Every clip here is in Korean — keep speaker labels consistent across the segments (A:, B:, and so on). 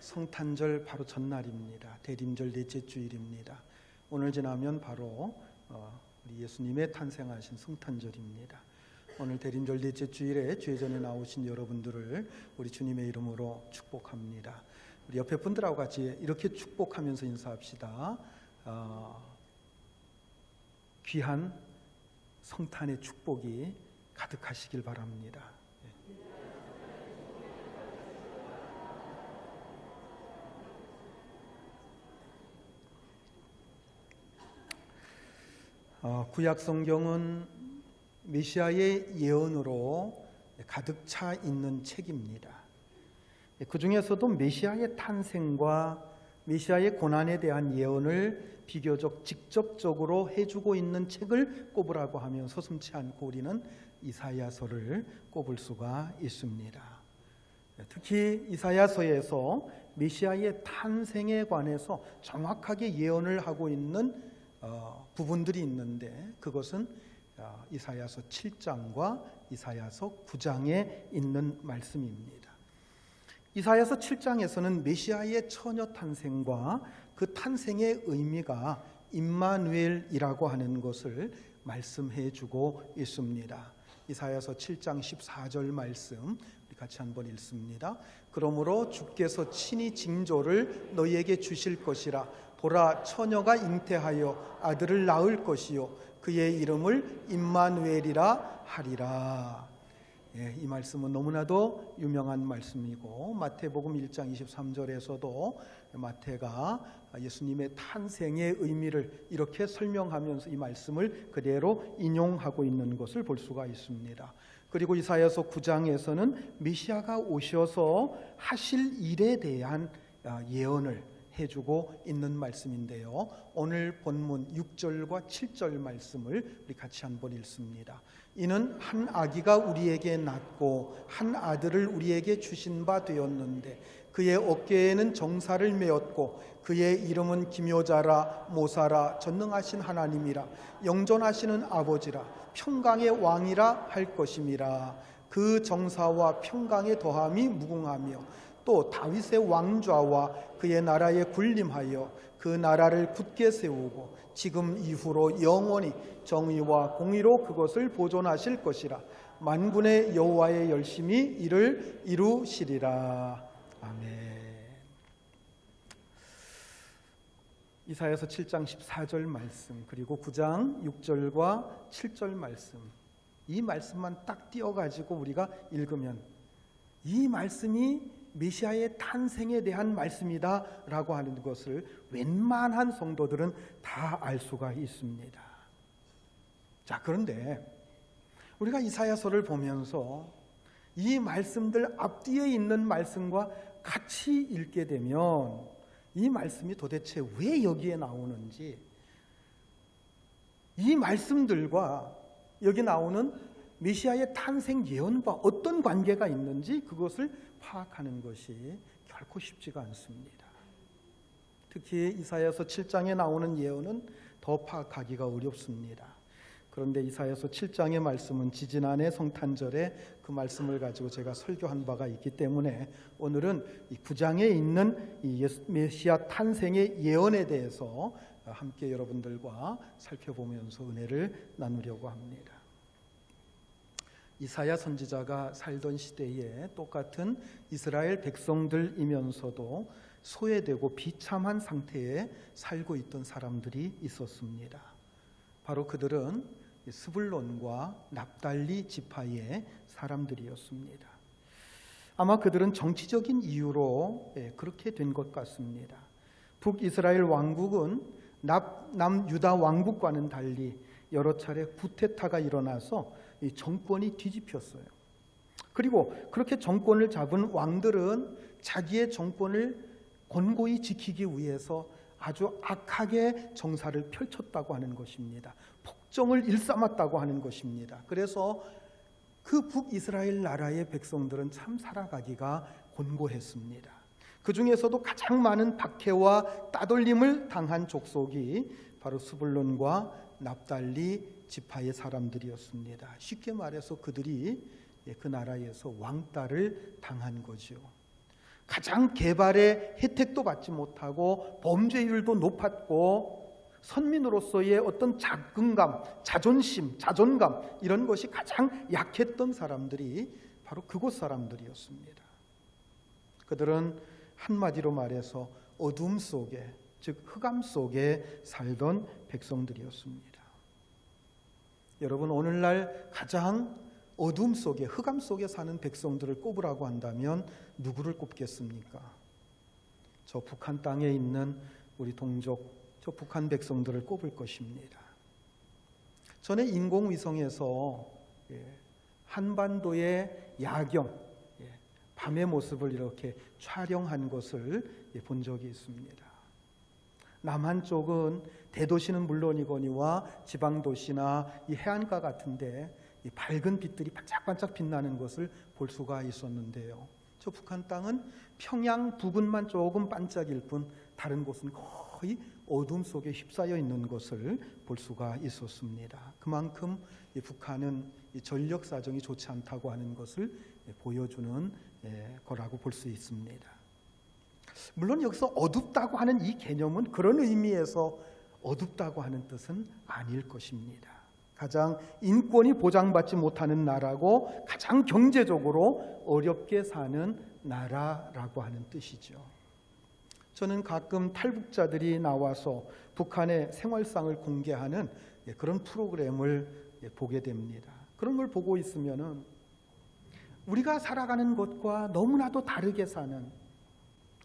A: 성탄절 바로 전날입니다. 대림절 넷째 주일입니다. 오늘 지나면 바로 우리 예수님의 탄생하신 성탄절입니다. 오늘 대림절 넷째 주일에 죄전에 나오신 여러분들을 우리 주님의 이름으로 축복합니다. 우리 옆에 분들하고 같이 이렇게 축복하면서 인사합시다. 귀한 성탄의 축복이 가득하시길 바랍니다. 구약 성경은 메시아의 예언으로 가득 차 있는 책입니다. 그 중에서도 메시아의 탄생과 메시아의 고난에 대한 예언을 비교적 직접적으로 해주고 있는 책을 꼽으라고 하면 서슴지 않고 우리는 이사야서를 꼽을 수가 있습니다. 특히 이사야서에서 메시아의 탄생에 관해서 정확하게 예언을 하고 있는 부분들이 있는데 그것은 이사야서 7장과 이사야서 9장에 있는 말씀입니다. 이사야서 7장에서는 메시아의 처녀 탄생과 그 탄생의 의미가 임마누엘이라고 하는 것을 말씀해 주고 있습니다. 이사야서 7장 14절 말씀 우리 같이 한번 읽습니다. 그러므로 주께서 친히 징조를 너희에게 주실 것이라. 보라, 처녀가 잉태하여 아들을 낳을 것이요 그의 이름을 임마누엘이라 하리라. 이 말씀은 너무나도 유명한 말씀이고 마태복음 1장 23절에서도 마태가 예수님의 탄생의 의미를 이렇게 설명하면서 이 말씀을 그대로 인용하고 있는 것을 볼 수가 있습니다. 그리고 이사야서 9장에서는 메시아가 오셔서 하실 일에 대한 예언을 해주고 있는 말씀인데요. 오늘 본문 6절과 7절 말씀을 우리 같이 한번 읽습니다. 이는 한 아기가 우리에게 낳고 한 아들을 우리에게 주신 바 되었는데 그의 어깨에는 정사를 메었고 그의 이름은 기묘자라 모사라 전능하신 하나님이라 영존하시는 아버지라 평강의 왕이라 할 것임이라. 그 정사와 평강의 더함이 무궁하며 또 다윗의 왕좌와 그의 나라에 군림하여 그 나라를 굳게 세우고 지금 이후로 영원히 정의와 공의로 그것을 보존하실 것이라. 만군의 여호와의 열심히 이를 이루시리라. 아멘. 이사야서 7장 14절 말씀 그리고 9장 6절과 7절 말씀, 이 말씀만 딱 띄어가지고 우리가 읽으면 이 말씀이 메시아의 탄생에 대한 말씀이다 라고 하는 것을 웬만한 성도들은 다 알 수가 있습니다. 자, 그런데 우리가 이사야서를 보면서 이 말씀들 앞뒤에 있는 말씀과 같이 읽게 되면 이 말씀이 도대체 왜 여기에 나오는지, 이 말씀들과 여기 나오는 메시아의 탄생 예언과 어떤 관계가 있는지 그것을 파악하는 것이 결코 쉽지가 않습니다. 특히 이사야서 7장에 나오는 예언은 더 파악하기가 어렵습니다. 그런데 이사야서 7장의 말씀은 지지난해 성탄절에 그 말씀을 가지고 제가 설교한 바가 있기 때문에 오늘은 이 9장에 있는 이 메시아 탄생의 예언에 대해서 함께 여러분들과 살펴보면서 은혜를 나누려고 합니다. 이사야 선지자가 살던 시대에 똑같은 이스라엘 백성들이면서도 소외되고 비참한 상태에 살고 있던 사람들이 있었습니다. 바로 그들은 스불론과 납달리 지파의 사람들이었습니다. 아마 그들은 정치적인 이유로 그렇게 된 것 같습니다. 북이스라엘 왕국은 남유다 왕국과는 달리 여러 차례 쿠데타가 일어나서 이 정권이 뒤집혔어요. 그리고 그렇게 정권을 잡은 왕들은 자기의 정권을 권고히 지키기 위해서 아주 악하게 정사를 펼쳤다고 하는 것입니다. 폭정을 일삼았다고 하는 것입니다. 그래서 그 북이스라엘 나라의 백성들은 참 살아가기가 곤고했습니다. 그 중에서도 가장 많은 박해와 따돌림을 당한 족속이 바로 스불론과 납달리 지파의 사람들이었습니다. 쉽게 말해서 그들이 그 나라에서 왕따를 당한 거죠. 가장 개발의 혜택도 받지 못하고 범죄율도 높았고 선민으로서의 어떤 자긍감, 자존심, 자존감 이런 것이 가장 약했던 사람들이 바로 그곳 사람들이었습니다. 그들은 한마디로 말해서 어둠 속에, 즉 흑암 속에 살던 백성들이었습니다. 여러분, 오늘날 가장 어둠 속에, 흑암 속에 사는 백성들을 꼽으라고 한다면 누구를 꼽겠습니까? 저 북한 땅에 있는 우리 동족, 저 북한 백성들을 꼽을 것입니다. 전에 인공위성에서 한반도의 야경, 밤의 모습을 이렇게 촬영한 것을 본 적이 있습니다. 남한 쪽은 대도시는 물론이거니와 지방도시나 이 해안가 같은데 이 밝은 빛들이 반짝반짝 빛나는 것을 볼 수가 있었는데요. 저 북한 땅은 평양 부근만 조금 반짝일 뿐 다른 곳은 거의 어둠 속에 휩싸여 있는 것을 볼 수가 있었습니다. 그만큼 이 북한은 이 전력 사정이 좋지 않다고 하는 것을 보여주는 거라고 볼 수 있습니다. 물론 여기서 어둡다고 하는 이 개념은 그런 의미에서 어둡다고 하는 뜻은 아닐 것입니다. 가장 인권이 보장받지 못하는 나라고 가장 경제적으로 어렵게 사는 나라라고 하는 뜻이죠. 저는 가끔 탈북자들이 나와서 북한의 생활상을 공개하는 그런 프로그램을 보게 됩니다. 그런 걸 보고 있으면은 우리가 살아가는 것과 너무나도 다르게 사는,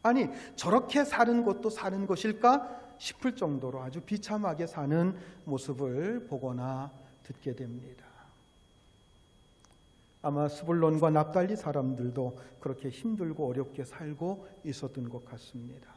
A: 아니 저렇게 사는 것도 사는 것일까 싶을 정도로 아주 비참하게 사는 모습을 보거나 듣게 됩니다. 아마 스불론과 납달리 사람들도 그렇게 힘들고 어렵게 살고 있었던 것 같습니다.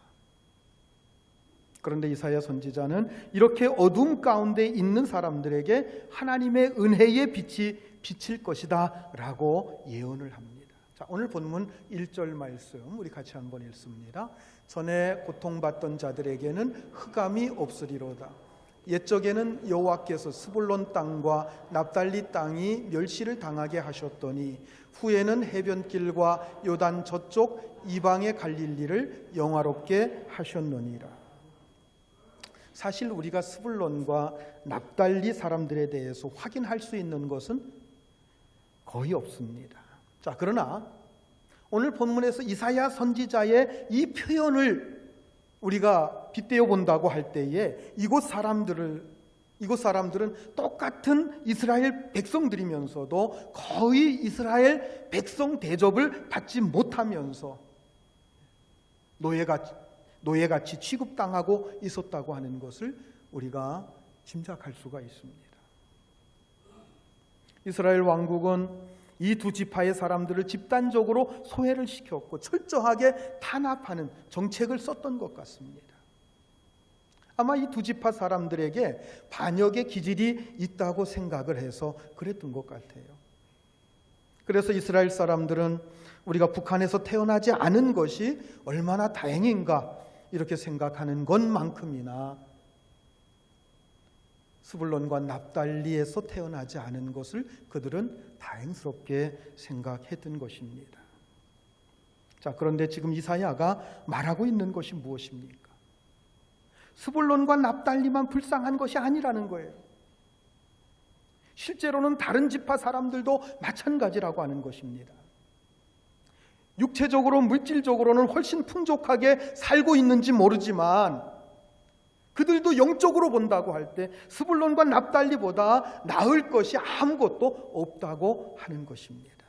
A: 그런데 이사야 선지자는 이렇게 어둠 가운데 있는 사람들에게 하나님의 은혜의 빛이 비칠 것이다 라고 예언을 합니다. 자, 오늘 본문 1절 말씀 우리 같이 한번 읽습니다. 전에 고통받던 자들에게는 흑암이 없으리로다. 옛적에는 여호와께서 스불론 땅과 납달리 땅이 멸시를 당하게 하셨더니 후에는 해변길과 요단 저쪽 이방의 갈릴리를 영화롭게 하셨느니라. 사실 우리가 스불론과 납달리 사람들에 대해서 확인할 수 있는 것은 거의 없습니다. 자, 그러나 오늘 본문에서 이사야 선지자의 이 표현을 우리가 빗대어 본다고 할 때에 이곳 사람들은 똑같은 이스라엘 백성들이면서도 거의 이스라엘 백성 대접을 받지 못하면서 노예같이 취급당하고 있었다고 하는 것을 우리가 짐작할 수가 있습니다. 이스라엘 왕국은 이 두 지파의 사람들을 집단적으로 소외를 시켰고 철저하게 탄압하는 정책을 썼던 것 같습니다. 아마 이 두 지파 사람들에게 반역의 기질이 있다고 생각을 해서 그랬던 것 같아요. 그래서 이스라엘 사람들은 우리가 북한에서 태어나지 않은 것이 얼마나 다행인가 이렇게 생각하는 것만큼이나 스불론과 납달리에서 태어나지 않은 것을 그들은 다행스럽게 생각했던 것입니다. 자, 그런데 지금 이사야가 말하고 있는 것이 무엇입니까? 스불론과 납달리만 불쌍한 것이 아니라는 거예요. 실제로는 다른 지파 사람들도 마찬가지라고 하는 것입니다. 육체적으로 물질적으로는 훨씬 풍족하게 살고 있는지 모르지만 그들도 영적으로 본다고 할 때 스불론과 납달리보다 나을 것이 아무것도 없다고 하는 것입니다.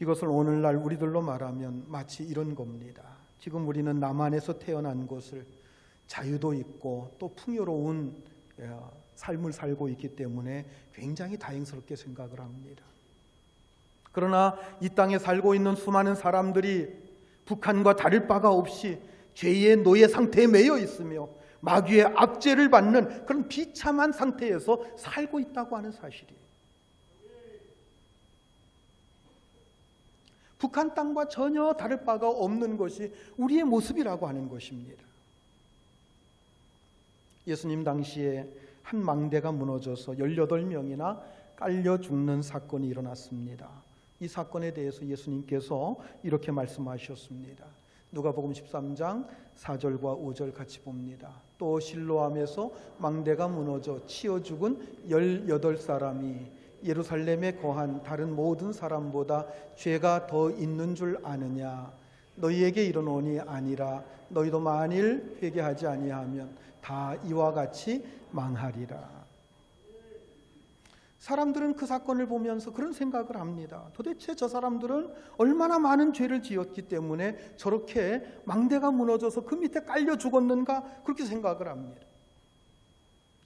A: 이것을 오늘날 우리들로 말하면 마치 이런 겁니다. 지금 우리는 남한에서 태어난 것을 자유도 있고 또 풍요로운 삶을 살고 있기 때문에 굉장히 다행스럽게 생각을 합니다. 그러나 이 땅에 살고 있는 수많은 사람들이 북한과 다를 바가 없이 죄의 노예 상태에 매여 있으며 마귀의 압제를 받는 그런 비참한 상태에서 살고 있다고 하는 사실이에요. 북한 땅과 전혀 다를 바가 없는 것이 우리의 모습이라고 하는 것입니다. 예수님 당시에 한 망대가 무너져서 18명이나 깔려 죽는 사건이 일어났습니다. 이 사건에 대해서 예수님께서 이렇게 말씀하셨습니다. 누가복음 13장 4절과 5절 같이 봅니다. 또 실로암에서 망대가 무너져 치어 죽은 18사람이 예루살렘에 거한 다른 모든 사람보다 죄가 더 있는 줄 아느냐? 너희에게 이르노니 아니라. 너희도 만일 회개하지 아니하면 다 이와 같이 망하리라. 사람들은 그 사건을 보면서 그런 생각을 합니다. 도대체 저 사람들은 얼마나 많은 죄를 지었기 때문에 저렇게 망대가 무너져서 그 밑에 깔려 죽었는가, 그렇게 생각을 합니다.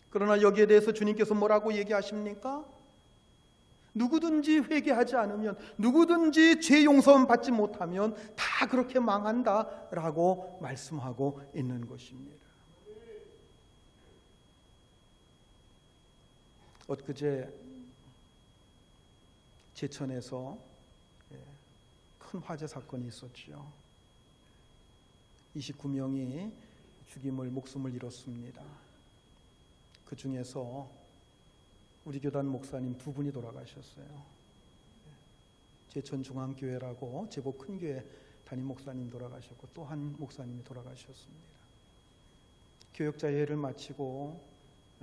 A: 그러나 여기에 대해서 주님께서 뭐라고 얘기하십니까? 누구든지 회개하지 않으면, 누구든지 죄 용서만 받지 못하면 다 그렇게 망한다라고 말씀하고 있는 것입니다. 엊그제 제천에서 큰 화재 사건이 있었죠. 29명이 목숨을 잃었습니다. 그 중에서 우리 교단 목사님 2분이 돌아가셨어요. 제천중앙교회라고 제법 큰 교회 담임 목사님 돌아가셨고, 또 한 목사님이 돌아가셨습니다. 교역자회를 마치고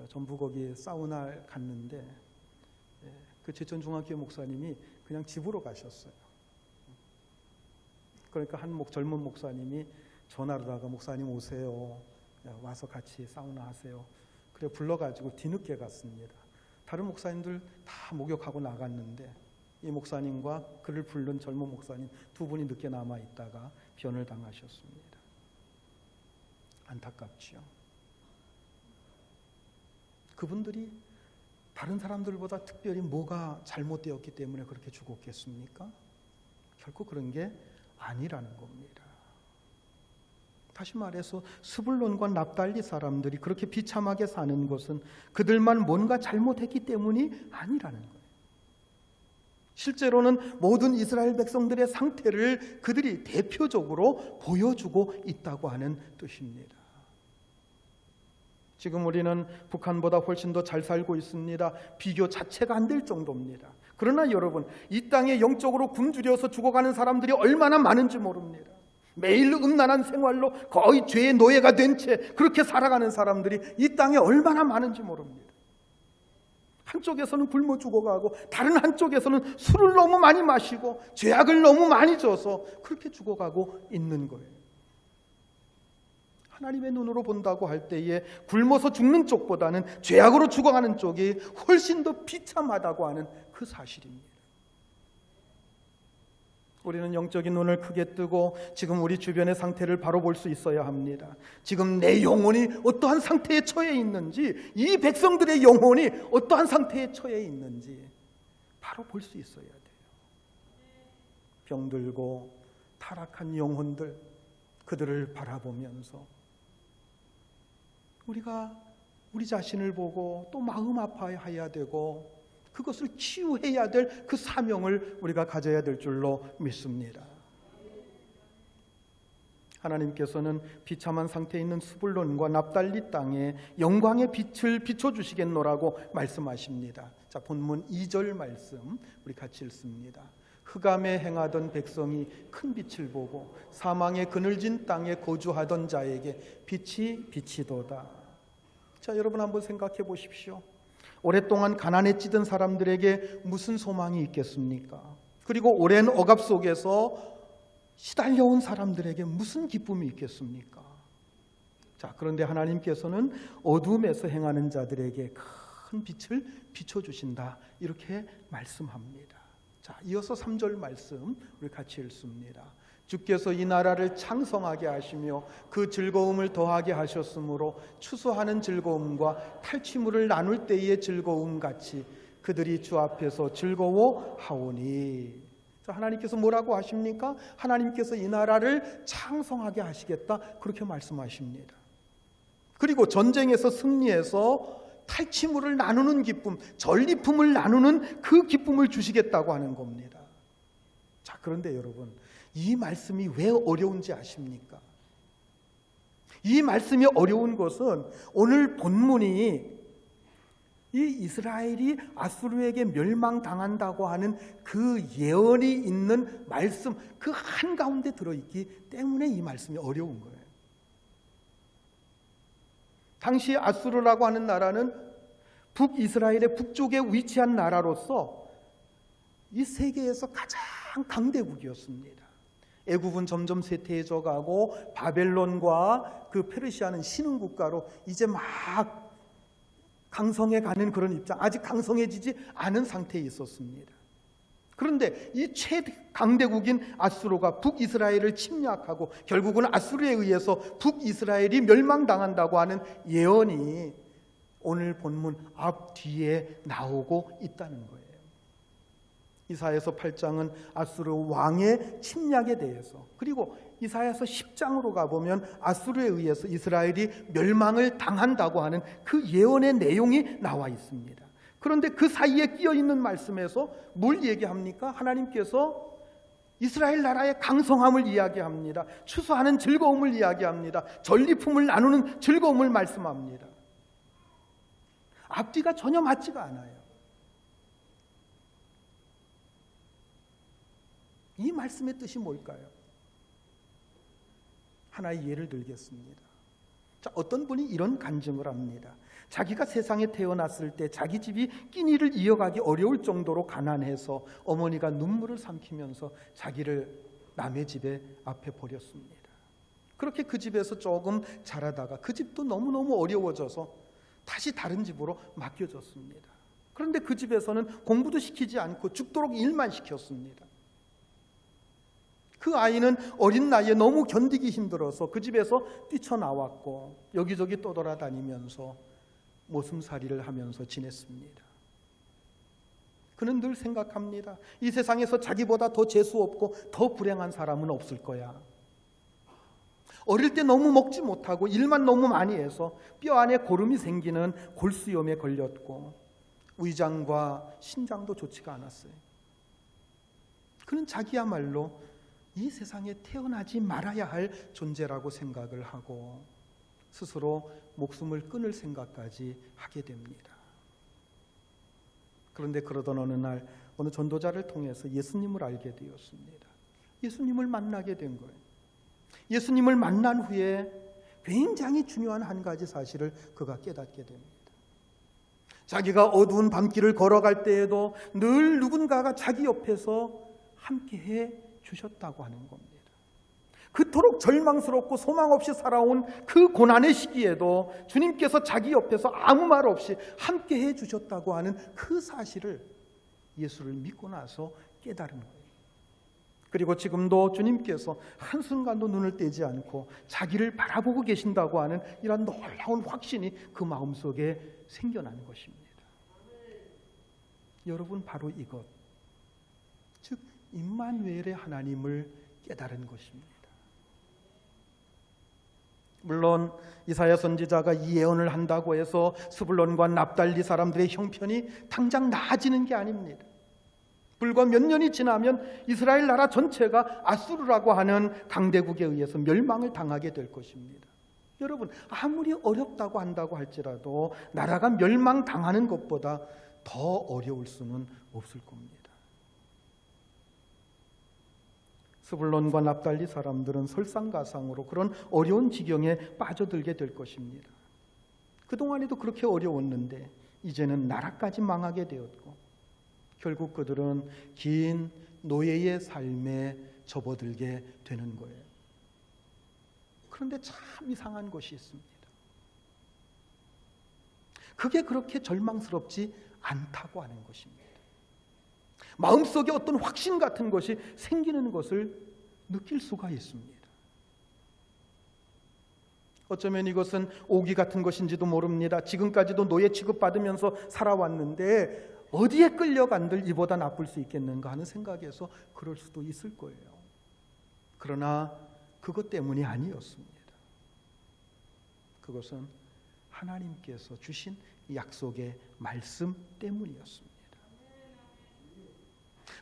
A: 전부 거기 사우나를 갔는데 그 제천중앙교회 목사님이 그냥 집으로 가셨어요. 그러니까 한 젊은 목사님이 전화로다가 목사님 오세요. 와서 같이 사우나 하세요. 그래 불러가지고 뒤늦게 갔습니다. 다른 목사님들 다 목욕하고 나갔는데 이 목사님과 그를 부른 젊은 목사님 2분이 늦게 남아 있다가 변을 당하셨습니다. 안타깝지요. 그분들이 다른 사람들보다 특별히 뭐가 잘못되었기 때문에 그렇게 죽었겠습니까? 결코 그런 게 아니라는 겁니다. 다시 말해서 스불론과 납달리 사람들이 그렇게 비참하게 사는 것은 그들만 뭔가 잘못했기 때문이 아니라는 거예요. 실제로는 모든 이스라엘 백성들의 상태를 그들이 대표적으로 보여주고 있다고 하는 뜻입니다. 지금 우리는 북한보다 훨씬 더 잘 살고 있습니다. 비교 자체가 안 될 정도입니다. 그러나 여러분, 이 땅에 영적으로 굶주려서 죽어가는 사람들이 얼마나 많은지 모릅니다. 매일 음란한 생활로 거의 죄의 노예가 된 채 그렇게 살아가는 사람들이 이 땅에 얼마나 많은지 모릅니다. 한쪽에서는 굶어 죽어가고 다른 한쪽에서는 술을 너무 많이 마시고 죄악을 너무 많이 져서 그렇게 죽어가고 있는 거예요. 하나님의 눈으로 본다고 할 때에 굶어서 죽는 쪽보다는 죄악으로 죽어가는 쪽이 훨씬 더 비참하다고 하는 그 사실입니다. 우리는 영적인 눈을 크게 뜨고 지금 우리 주변의 상태를 바로 볼 수 있어야 합니다. 지금 내 영혼이 어떠한 상태에 처해 있는지, 이 백성들의 영혼이 어떠한 상태에 처해 있는지 바로 볼 수 있어야 돼요. 병들고 타락한 영혼들, 그들을 바라보면서 우리가 우리 자신을 보고 또 마음 아파해야 되고 그것을 치유해야 될 그 사명을 우리가 가져야 될 줄로 믿습니다. 하나님께서는 비참한 상태에 있는 스불론과 납달리 땅에 영광의 빛을 비춰주시겠노라고 말씀하십니다. 자, 본문 2절 말씀 우리 같이 읽습니다. 흑암에 행하던 백성이 큰 빛을 보고 사망의 그늘진 땅에 거주하던 자에게 빛이 비치도다. 자, 여러분 한번 생각해 보십시오. 오랫동안 가난에 찌든 사람들에게 무슨 소망이 있겠습니까? 그리고 오랜 억압 속에서 시달려온 사람들에게 무슨 기쁨이 있겠습니까? 자, 그런데 하나님께서는 어둠에서 행하는 자들에게 큰 빛을 비춰주신다, 이렇게 말씀합니다. 자, 이어서 3절 말씀 우리 같이 읽습니다. 주께서 이 나라를 창성하게 하시며 그 즐거움을 더하게 하셨으므로 추수하는 즐거움과 탈취물을 나눌 때의 즐거움 같이 그들이 주 앞에서 즐거워하오니. 자, 하나님께서 뭐라고 하십니까? 하나님께서 이 나라를 창성하게 하시겠다, 그렇게 말씀하십니다. 그리고 전쟁에서 승리해서 탈취물을 나누는 기쁨, 전리품을 나누는 그 기쁨을 주시겠다고 하는 겁니다. 자, 그런데 여러분, 이 말씀이 왜 어려운지 아십니까? 이 말씀이 어려운 것은 오늘 본문이 이 이스라엘이 아수르에게 멸망당한다고 하는 그 예언이 있는 말씀, 그 한가운데 들어있기 때문에 이 말씀이 어려운 거예요. 당시 아수르라고 하는 나라는 북이스라엘의 북쪽에 위치한 나라로서 이 세계에서 가장 강대국이었습니다. 애국은 점점 쇠퇴해져 가고 바벨론과 그 페르시아는 신흥국가로 이제 막 강성해 가는 그런 입장, 아직 강성해지지 않은 상태에 있었습니다. 그런데 이 최강대국인 아수르가 북이스라엘을 침략하고 결국은 아수르에 의해서 북이스라엘이 멸망당한다고 하는 예언이 오늘 본문 앞뒤에 나오고 있다는 거예요. 이사야서 8장은 아수르 왕의 침략에 대해서, 그리고 이사야서 10장으로 가보면 아수르에 의해서 이스라엘이 멸망을 당한다고 하는 그 예언의 내용이 나와 있습니다. 그런데 그 사이에 끼어있는 말씀에서 뭘 얘기합니까? 하나님께서 이스라엘 나라의 강성함을 이야기합니다. 추수하는 즐거움을 이야기합니다. 전리품을 나누는 즐거움을 말씀합니다. 앞뒤가 전혀 맞지가 않아요. 이 말씀의 뜻이 뭘까요? 하나의 예를 들겠습니다. 자, 어떤 분이 이런 간증을 합니다. 자기가 세상에 태어났을 때 자기 집이 끼니를 이어가기 어려울 정도로 가난해서 어머니가 눈물을 삼키면서 자기를 남의 집에 앞에 버렸습니다. 그렇게 그 집에서 조금 자라다가 그 집도 너무너무 어려워져서 다시 다른 집으로 맡겨졌습니다. 그런데 그 집에서는 공부도 시키지 않고 죽도록 일만 시켰습니다. 그 아이는 어린 나이에 너무 견디기 힘들어서 그 집에서 뛰쳐나왔고 여기저기 떠돌아다니면서 모슴살이를 하면서 지냈습니다. 그는 늘 생각합니다. 이 세상에서 자기보다 더 재수없고 더 불행한 사람은 없을 거야. 어릴 때 너무 먹지 못하고 일만 너무 많이 해서 뼈 안에 고름이 생기는 골수염에 걸렸고 위장과 신장도 좋지가 않았어요. 그는 자기야말로 이 세상에 태어나지 말아야 할 존재라고 생각을 하고 스스로 목숨을 끊을 생각까지 하게 됩니다. 그런데 그러던 어느 날 어느 전도자를 통해서 예수님을 알게 되었습니다. 예수님을 만나게 된 거예요. 예수님을 만난 후에 굉장히 중요한 한 가지 사실을 그가 깨닫게 됩니다. 자기가 어두운 밤길을 걸어갈 때에도 늘 누군가가 자기 옆에서 함께해 주셨다고 하는 겁니다. 그토록 절망스럽고 소망 없이 살아온 그 고난의 시기에도 주님께서 자기 옆에서 아무 말 없이 함께해 주셨다고 하는 그 사실을 예수를 믿고 나서 깨달은 거예요. 그리고 지금도 주님께서 한순간도 눈을 떼지 않고 자기를 바라보고 계신다고 하는 이런 놀라운 확신이 그 마음속에 생겨나는 것입니다. 여러분, 바로 이것, 즉 임마누엘의 하나님을 깨달은 것입니다. 물론 이사야 선지자가 이 예언을 한다고 해서 스불론과 납달리 사람들의 형편이 당장 나아지는 게 아닙니다. 불과 몇 년이 지나면 이스라엘 나라 전체가 아수르라고 하는 강대국에 의해서 멸망을 당하게 될 것입니다. 여러분, 아무리 어렵다고 한다고 할지라도 나라가 멸망당하는 것보다 더 어려울 수는 없을 겁니다. 스불론과 납달리 사람들은 설상가상으로 그런 어려운 지경에 빠져들게 될 것입니다. 그동안에도 그렇게 어려웠는데 이제는 나라까지 망하게 되었고 결국 그들은 긴 노예의 삶에 접어들게 되는 거예요. 그런데 참 이상한 것이 있습니다. 그게 그렇게 절망스럽지 않다고 하는 것입니다. 마음속에 어떤 확신 같은 것이 생기는 것을 느낄 수가 있습니다. 어쩌면 이것은 오기 같은 것인지도 모릅니다. 지금까지도 노예 취급받으면서 살아왔는데 어디에 끌려간들 이보다 나쁠 수 있겠는가 하는 생각에서 그럴 수도 있을 거예요. 그러나 그것 때문이 아니었습니다. 그것은 하나님께서 주신 약속의 말씀 때문이었습니다.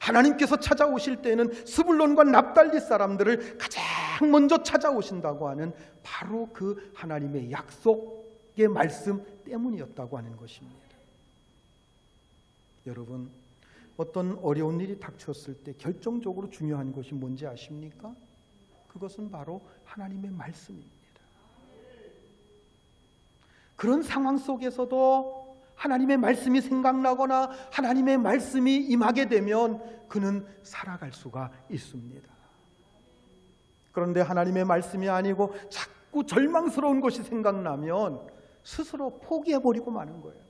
A: 하나님께서 찾아오실 때는 스불론과 납달리 사람들을 가장 먼저 찾아오신다고 하는 바로 그 하나님의 약속의 말씀 때문이었다고 하는 것입니다. 여러분, 어떤 어려운 일이 닥쳤을 때 결정적으로 중요한 것이 뭔지 아십니까? 그것은 바로 하나님의 말씀입니다. 그런 상황 속에서도 하나님의 말씀이 생각나거나 하나님의 말씀이 임하게 되면 그는 살아갈 수가 있습니다. 그런데 하나님의 말씀이 아니고 자꾸 절망스러운 것이 생각나면 스스로 포기해버리고 마는 거예요.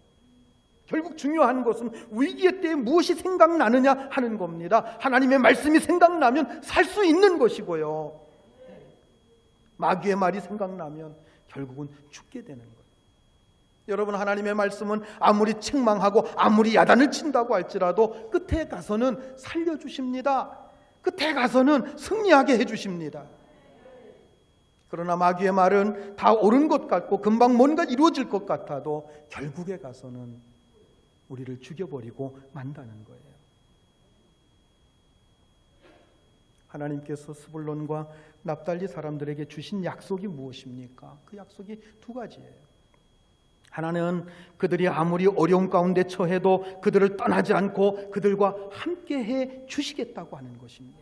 A: 결국 중요한 것은 위기의 때에 무엇이 생각나느냐 하는 겁니다. 하나님의 말씀이 생각나면 살 수 있는 것이고요. 마귀의 말이 생각나면 결국은 죽게 되는 거예요. 여러분, 하나님의 말씀은 아무리 책망하고 아무리 야단을 친다고 할지라도 끝에 가서는 살려주십니다. 끝에 가서는 승리하게 해주십니다. 그러나 마귀의 말은 다 옳은 것 같고 금방 뭔가 이루어질 것 같아도 결국에 가서는 우리를 죽여버리고 만다는 거예요. 하나님께서 스불론과 납달리 사람들에게 주신 약속이 무엇입니까? 그 약속이 두 가지예요. 하나는 그들이 아무리 어려운 가운데 처해도 그들을 떠나지 않고 그들과 함께 해 주시겠다고 하는 것입니다.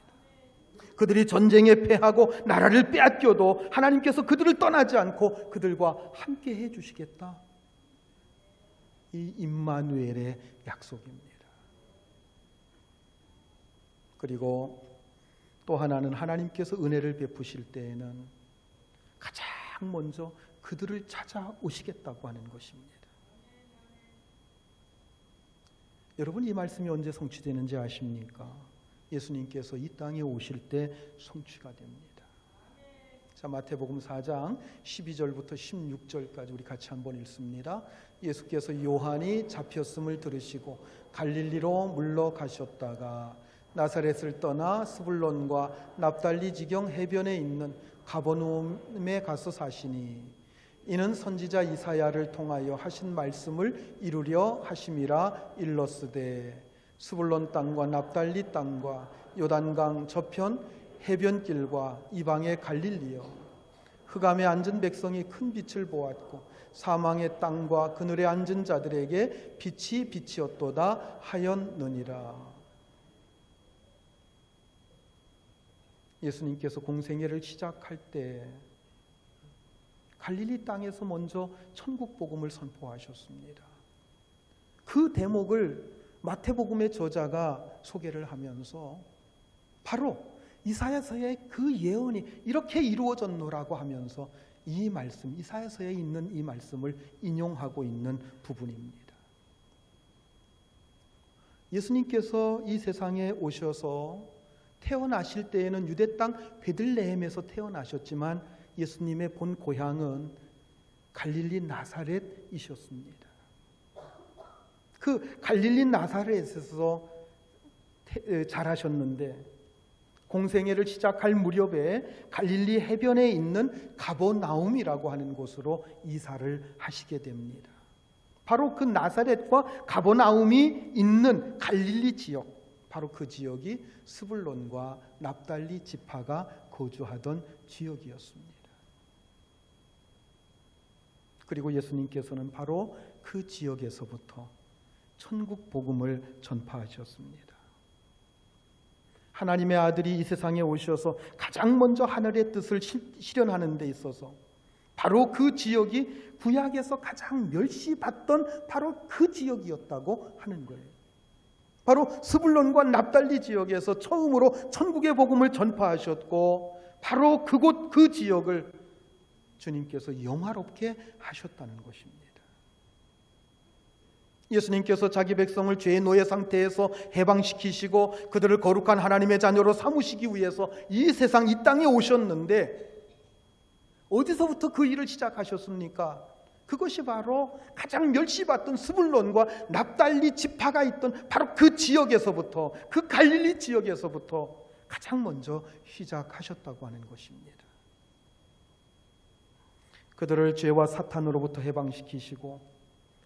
A: 그들이 전쟁에 패하고 나라를 빼앗겨도 하나님께서 그들을 떠나지 않고 그들과 함께 해 주시겠다. 이 임마누엘의 약속입니다. 그리고 또 하나는 하나님께서 은혜를 베푸실 때에는 가장 먼저 그들을 찾아오시겠다고 하는 것입니다. 여러분, 이 말씀이 언제 성취되는지 아십니까? 예수님께서 이 땅에 오실 때 성취가 됩니다. 자, 마태복음 4장 12절부터 16절까지 우리 같이 한번 읽습니다. 예수께서 요한이 잡혔음을 들으시고 갈릴리로 물러가셨다가 나사렛을 떠나 스불론과 납달리 지경 해변에 있는 가버나움에 가서 사시니 이는 선지자 이사야를 통하여 하신 말씀을 이루려 하심이라 일렀으되 스불론 땅과 납달리 땅과 요단강 저편 해변길과 이방의 갈릴리여 흑암에 앉은 백성이 큰 빛을 보았고 사망의 땅과 그늘에 앉은 자들에게 빛이 빛이었도다 하였느니라. 예수님께서 공생애를 시작할 때 갈릴리 땅에서 먼저 천국 복음을 선포하셨습니다. 그 대목을 마태복음의 저자가 소개를 하면서 바로 이사야서의 그 예언이 이렇게 이루어졌노라고 하면서 이 말씀, 이사야서에 있는 이 말씀을 인용하고 있는 부분입니다. 예수님께서 이 세상에 오셔서 태어나실 때에는 유대 땅 베들레헴에서 태어나셨지만 예수님의 본 고향은 갈릴리 나사렛이셨습니다. 그 갈릴리 나사렛에서 자라셨는데 공생애를 시작할 무렵에 갈릴리 해변에 있는 가버나움이라고 하는 곳으로 이사를 하시게 됩니다. 바로 그 나사렛과 가버나움이 있는 갈릴리 지역, 바로 그 지역이 스불론과 납달리 지파가 거주하던 지역이었습니다. 그리고 예수님께서는 바로 그 지역에서부터 천국 복음을 전파하셨습니다. 하나님의 아들이 이 세상에 오셔서 가장 먼저 하늘의 뜻을 실현하는 데 있어서 바로 그 지역이 구약에서 가장 멸시받던 바로 그 지역이었다고 하는 거예요. 바로 스불론과 납달리 지역에서 처음으로 천국의 복음을 전파하셨고 바로 그곳 그 지역을 주님께서 영화롭게 하셨다는 것입니다. 예수님께서 자기 백성을 죄의 노예 상태에서 해방시키시고 그들을 거룩한 하나님의 자녀로 삼으시기 위해서 이 세상 이 땅에 오셨는데 어디서부터 그 일을 시작하셨습니까? 그것이 바로 가장 멸시받던 스불론과 납달리 지파가 있던 바로 그 지역에서부터, 그 갈릴리 지역에서부터 가장 먼저 시작하셨다고 하는 것입니다. 그들을 죄와 사탄으로부터 해방시키시고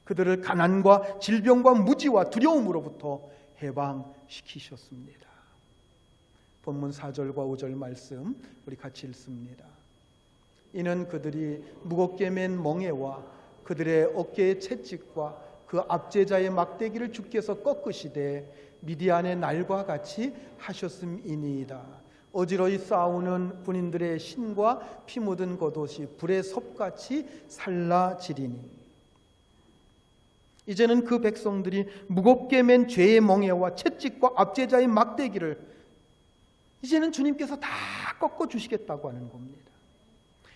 A: 그들을 가난과 질병과 무지와 두려움으로부터 해방시키셨습니다. 본문 4절과 5절 말씀 우리 같이 읽습니다. 이는 그들이 무겁게 맨 멍에와 그들의 어깨의 채찍과 그 압제자의 막대기를 주께서 꺾으시되 미디안의 날과 같이 하셨음이니이다. 어지러이 싸우는 군인들의 신과 피 묻은 겉옷이 불의 섭같이 살라지리니. 이제는 그 백성들이 무겁게 맨 죄의 멍에와 채찍과 압제자의 막대기를 이제는 주님께서 다 꺾어주시겠다고 하는 겁니다.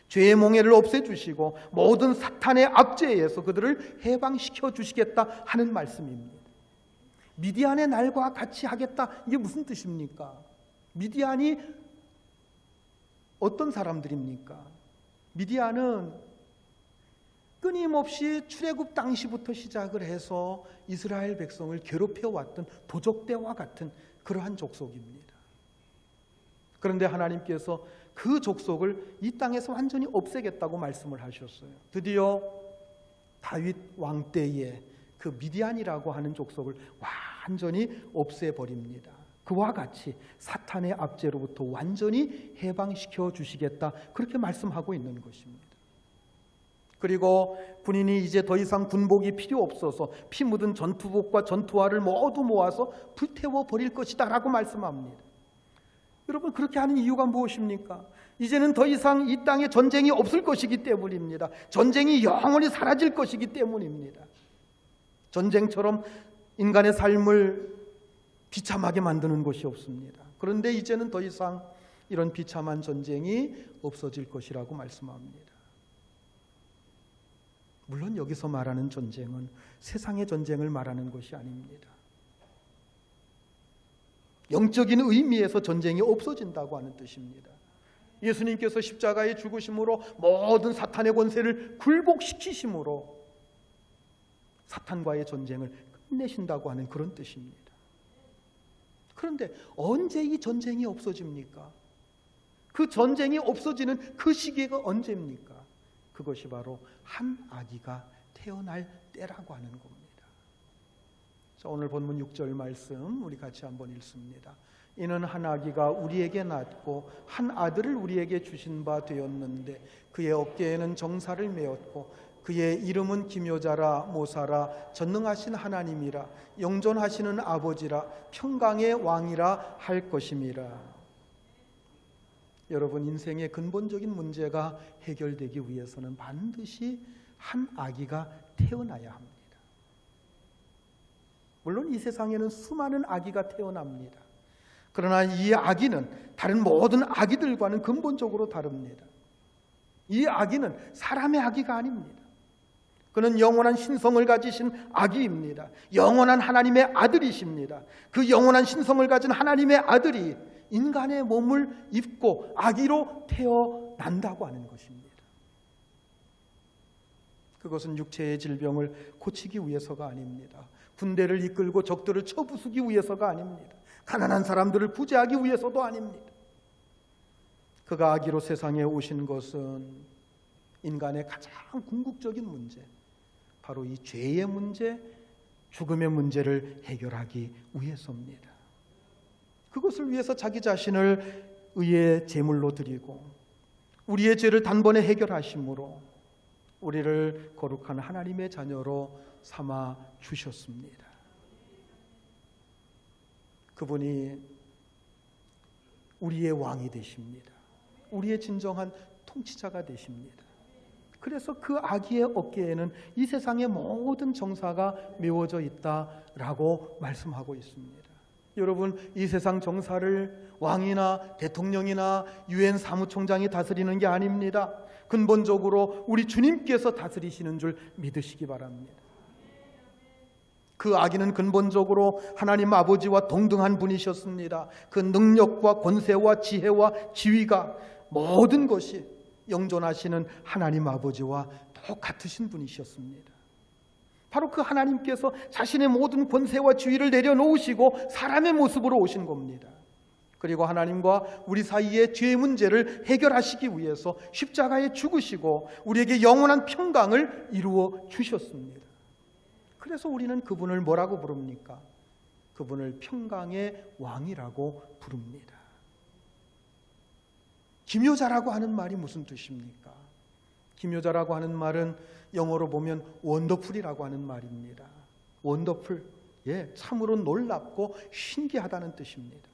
A: 죄의 몽해를 없애주시고 모든 사탄의 압제에서 그들을 해방시켜 주시겠다 하는 말씀입니다. 미디안의 날과 같이 하겠다, 이게 무슨 뜻입니까? 미디안이 어떤 사람들입니까? 미디안은 끊임없이 출애굽 당시부터 시작을 해서 이스라엘 백성을 괴롭혀왔던 도적대와 같은 그러한 족속입니다. 그런데 하나님께서 그 족속을 이 땅에서 완전히 없애겠다고 말씀을 하셨어요. 드디어 다윗 왕 때에 그 미디안이라고 하는 족속을 완전히 없애버립니다. 그와 같이 사탄의 압제로부터 완전히 해방시켜 주시겠다, 그렇게 말씀하고 있는 것입니다. 그리고 군인이 이제 더 이상 군복이 필요 없어서 피 묻은 전투복과 전투화를 모두 모아서 불태워 버릴 것이다 라고 말씀합니다. 여러분, 그렇게 하는 이유가 무엇입니까? 이제는 더 이상 이 땅에 전쟁이 없을 것이기 때문입니다. 전쟁이 영원히 사라질 것이기 때문입니다. 전쟁처럼 인간의 삶을 비참하게 만드는 것이 없습니다. 그런데 이제는 더 이상 이런 비참한 전쟁이 없어질 것이라고 말씀합니다. 물론 여기서 말하는 전쟁은 세상의 전쟁을 말하는 것이 아닙니다. 영적인 의미에서 전쟁이 없어진다고 하는 뜻입니다. 예수님께서 십자가의 죽으심으로 모든 사탄의 권세를 굴복시키심으로 사탄과의 전쟁을 끝내신다고 하는 그런 뜻입니다. 그런데 언제 이 전쟁이 없어집니까? 그 전쟁이 없어지는 그 시기가 언제입니까? 그것이 바로 한 아기가 태어날 때라고 하는 겁니다. 자, 오늘 본문 6절 말씀 우리 같이 한번 읽습니다. 이는 한 아기가 우리에게 낳고 한 아들을 우리에게 주신 바 되었는데 그의 어깨에는 정사를 메었고 그의 이름은 기묘자라 모사라 전능하신 하나님이라 영존하시는 아버지라 평강의 왕이라 할 것임이라. 여러분, 인생의 근본적인 문제가 해결되기 위해서는 반드시 한 아기가 태어나야 합니다. 물론 이 세상에는 수많은 아기가 태어납니다. 그러나 이 아기는 다른 모든 아기들과는 근본적으로 다릅니다. 이 아기는 사람의 아기가 아닙니다. 그는 영원한 신성을 가지신 아기입니다. 영원한 하나님의 아들이십니다. 그 영원한 신성을 가진 하나님의 아들이 인간의 몸을 입고 아기로 태어난다고 하는 것입니다. 그것은 육체의 질병을 고치기 위해서가 아닙니다. 군대를 이끌고 적들을 쳐부수기 위해서가 아닙니다. 가난한 사람들을 구제하기 위해서도 아닙니다. 그가 아기로 세상에 오신 것은 인간의 가장 궁극적인 문제, 바로 이 죄의 문제, 죽음의 문제를 해결하기 위해서입니다. 그것을 위해서 자기 자신을 의의 제물로 드리고 우리의 죄를 단번에 해결하심으로 우리를 거룩한 하나님의 자녀로 삼아 주셨습니다. 그분이 우리의 왕이 되십니다. 우리의 진정한 통치자가 되십니다. 그래서 그 아기의 어깨에는 이 세상의 모든 정사가 메워져 있다라고 말씀하고 있습니다. 여러분, 이 세상 정사를 왕이나 대통령이나 유엔 사무총장이 다스리는 게 아닙니다. 근본적으로 우리 주님께서 다스리시는 줄 믿으시기 바랍니다. 그 아기는 근본적으로 하나님 아버지와 동등한 분이셨습니다. 그 능력과 권세와 지혜와 지위가 모든 것이 영존하시는 하나님 아버지와 똑같으신 분이셨습니다. 바로 그 하나님께서 자신의 모든 권세와 지위를 내려놓으시고 사람의 모습으로 오신 겁니다. 그리고 하나님과 우리 사이의 죄의 문제를 해결하시기 위해서 십자가에 죽으시고 우리에게 영원한 평강을 이루어 주셨습니다. 그래서 우리는 그분을 뭐라고 부릅니까? 그분을 평강의 왕이라고 부릅니다. 기묘자라고 하는 말이 무슨 뜻입니까? 기묘자라고 하는 말은 영어로 보면 원더풀이라고 하는 말입니다. 원더풀, 참으로 놀랍고 신기하다는 뜻입니다.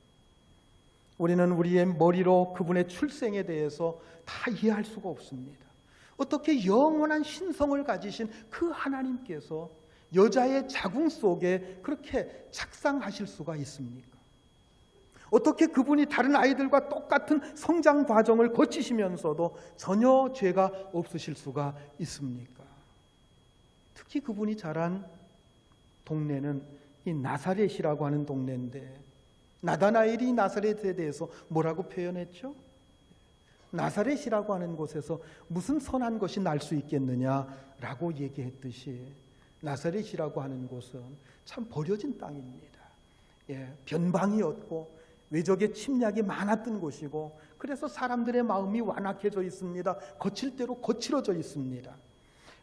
A: 우리는 우리의 머리로 그분의 출생에 대해서 다 이해할 수가 없습니다. 어떻게 영원한 신성을 가지신 그 하나님께서 여자의 자궁 속에 그렇게 착상하실 수가 있습니까? 어떻게 그분이 다른 아이들과 똑같은 성장 과정을 거치시면서도 전혀 죄가 없으실 수가 있습니까? 특히 그분이 자란 동네는 이 나사렛이라고 하는 동네인데, 나다나엘이 나사렛에 대해서 뭐라고 표현했죠? 나사렛이라고 하는 곳에서 무슨 선한 것이 날 수 있겠느냐라고 얘기했듯이, 나사렛이라고 하는 곳은 참 버려진 땅입니다. 변방이었고 외적의 침략이 많았던 곳이고, 그래서 사람들의 마음이 완악해져 있습니다. 거칠 대로 거칠어져 있습니다.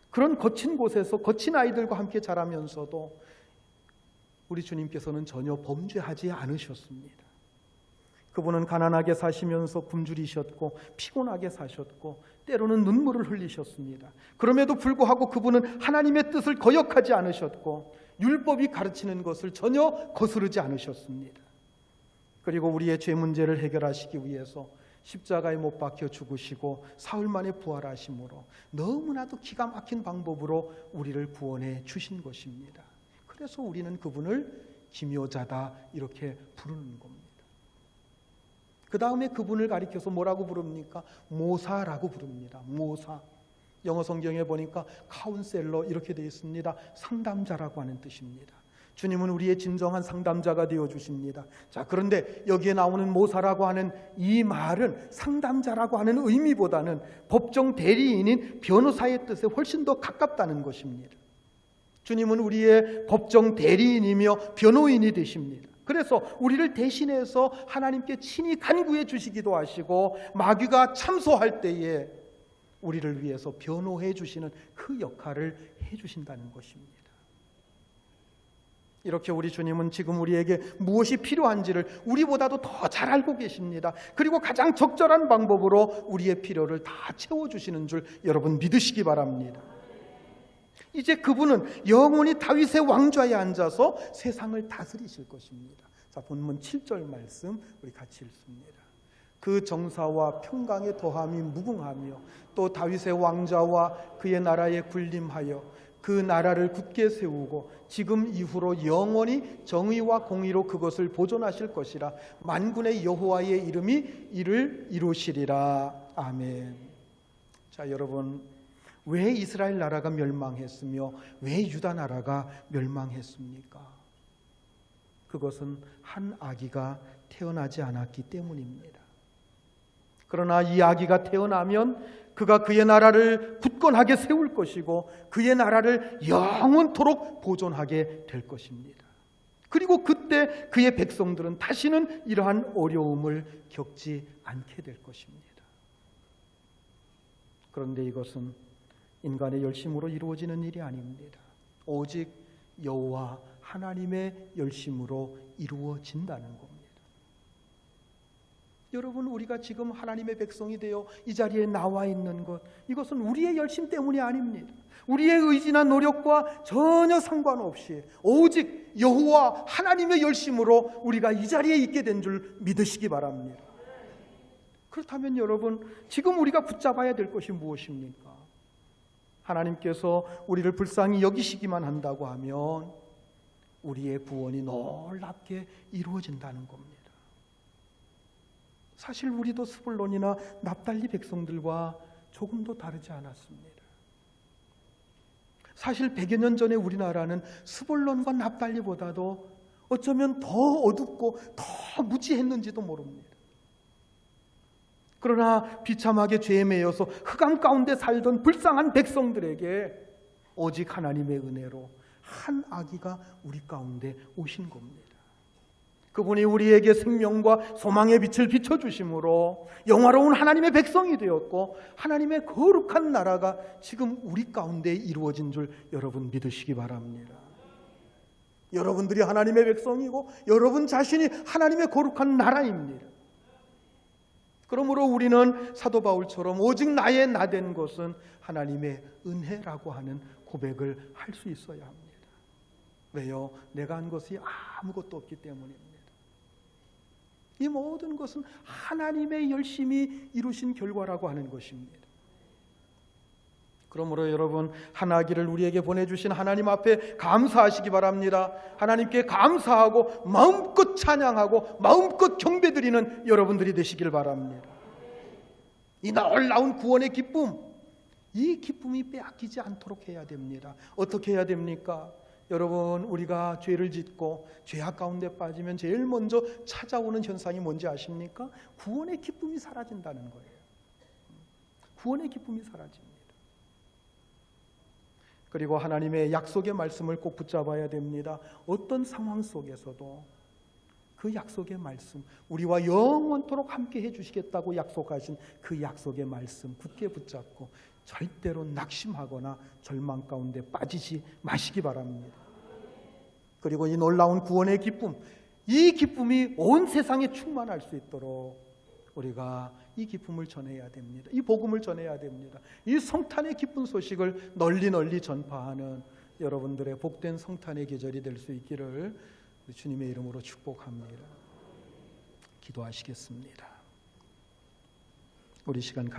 A: 그런 거친 곳에서 거친 아이들과 함께 자라면서도 우리 주님께서는 전혀 범죄하지 않으셨습니다. 그분은 가난하게 사시면서 굶주리셨고 피곤하게 사셨고 때로는 눈물을 흘리셨습니다. 그럼에도 불구하고 그분은 하나님의 뜻을 거역하지 않으셨고 율법이 가르치는 것을 전혀 거스르지 않으셨습니다. 그리고 우리의 죄 문제를 해결하시기 위해서 십자가에 못 박혀 죽으시고 사흘 만에 부활하심으로 너무나도 기가 막힌 방법으로 우리를 구원해 주신 것입니다. 그래서 우리는 그분을 기묘자다 이렇게 부르는 겁니다. 그 다음에 그분을 가리켜서 뭐라고 부릅니까? 모사라고 부릅니다. 모사. 영어 성경에 보니까 카운셀러 이렇게 되어 있습니다. 상담자라고 하는 뜻입니다. 주님은 우리의 진정한 상담자가 되어주십니다. 자, 그런데 여기에 나오는 모사라고 하는 이 말은 상담자라고 하는 의미보다는 법정 대리인인 변호사의 뜻에 훨씬 더 가깝다는 것입니다. 주님은 우리의 법정 대리인이며 변호인이 되십니다. 그래서 우리를 대신해서 하나님께 친히 간구해 주시기도 하시고 마귀가 참소할 때에 우리를 위해서 변호해 주시는 그 역할을 해 주신다는 것입니다. 이렇게 우리 주님은 지금 우리에게 무엇이 필요한지를 우리보다도 더 잘 알고 계십니다. 그리고 가장 적절한 방법으로 우리의 필요를 다 채워주시는 줄 여러분 믿으시기 바랍니다. 이제 그분은 영원히 다윗의 왕좌에 앉아서 세상을 다스리실 것입니다. 자, 본문 7절 말씀 우리 같이 읽습니다. 그 정사와 평강의 더함이 무궁하며 또 다윗의 왕좌와 그의 나라에 군림하여 그 나라를 굳게 세우고 지금 이후로 영원히 정의와 공의로 그것을 보존하실 것이라. 만군의 여호와의 이름이 이를 이루시리라. 아멘. 자, 여러분, 왜 이스라엘 나라가 멸망했으며 왜 유다 나라가 멸망했습니까? 그것은 한 아기가 태어나지 않았기 때문입니다. 그러나 이 아기가 태어나면 그가 그의 나라를 굳건하게 세울 것이고 그의 나라를 영원토록 보존하게 될 것입니다. 그리고 그때 그의 백성들은 다시는 이러한 어려움을 겪지 않게 될 것입니다. 그런데 이것은 인간의 열심으로 이루어지는 일이 아닙니다. 오직 여호와 하나님의 열심으로 이루어진다는 겁니다. 여러분, 우리가 지금 하나님의 백성이 되어 이 자리에 나와 있는 것, 이것은 우리의 열심 때문이 아닙니다. 우리의 의지나 노력과 전혀 상관없이 오직 여호와 하나님의 열심으로 우리가 이 자리에 있게 된 줄 믿으시기 바랍니다. 그렇다면 여러분, 지금 우리가 붙잡아야 될 것이 무엇입니까? 하나님께서 우리를 불쌍히 여기시기만 한다고 하면 우리의 구원이 놀랍게 이루어진다는 겁니다. 사실 우리도 스불론이나 납달리 백성들과 조금도 다르지 않았습니다. 사실 100여 년 전에 우리나라는 스불론과 납달리보다도 어쩌면 더 어둡고 더 무지했는지도 모릅니다. 그러나 비참하게 죄에 매여서 흑암 가운데 살던 불쌍한 백성들에게 오직 하나님의 은혜로 한 아기가 우리 가운데 오신 겁니다. 그분이 우리에게 생명과 소망의 빛을 비춰주심으로 영화로운 하나님의 백성이 되었고 하나님의 거룩한 나라가 지금 우리 가운데 이루어진 줄 여러분 믿으시기 바랍니다. 여러분들이 하나님의 백성이고 여러분 자신이 하나님의 거룩한 나라입니다. 그러므로 우리는 사도 바울처럼 오직 나의 나된 것은 하나님의 은혜라고 하는 고백을 할 수 있어야 합니다. 왜요? 내가 한 것이 아무것도 없기 때문입니다. 이 모든 것은 하나님의 열심히 이루신 결과라고 하는 것입니다. 그러므로 여러분, 하나기를 우리에게 보내주신 하나님 앞에 감사하시기 바랍니다. 하나님께 감사하고 마음껏 찬양하고 마음껏 경배드리는 여러분들이 되시길 바랍니다. 이 놀라운 구원의 기쁨, 이 기쁨이 빼앗기지 않도록 해야 됩니다. 어떻게 해야 됩니까? 여러분, 우리가 죄를 짓고 죄악 가운데 빠지면 제일 먼저 찾아오는 현상이 뭔지 아십니까? 구원의 기쁨이 사라진다는 거예요. 구원의 기쁨이 사라집니다. 그리고 하나님의 약속의 말씀을 꼭 붙잡아야 됩니다. 어떤 상황 속에서도 그 약속의 말씀, 우리와 영원토록 함께 해주시겠다고 약속하신 그 약속의 말씀 굳게 붙잡고 절대로 낙심하거나 절망 가운데 빠지지 마시기 바랍니다. 그리고 이 놀라운 구원의 기쁨, 이 기쁨이 온 세상에 충만할 수 있도록 우리가 이 기쁨을 전해야 됩니다. 이 복음을 전해야 됩니다. 이 성탄의 기쁜 소식을 널리 널리 전파하는 여러분들의 복된 성탄의 계절이 될 수 있기를 주님의 이름으로 축복합니다. 기도하시겠습니다. 우리 시간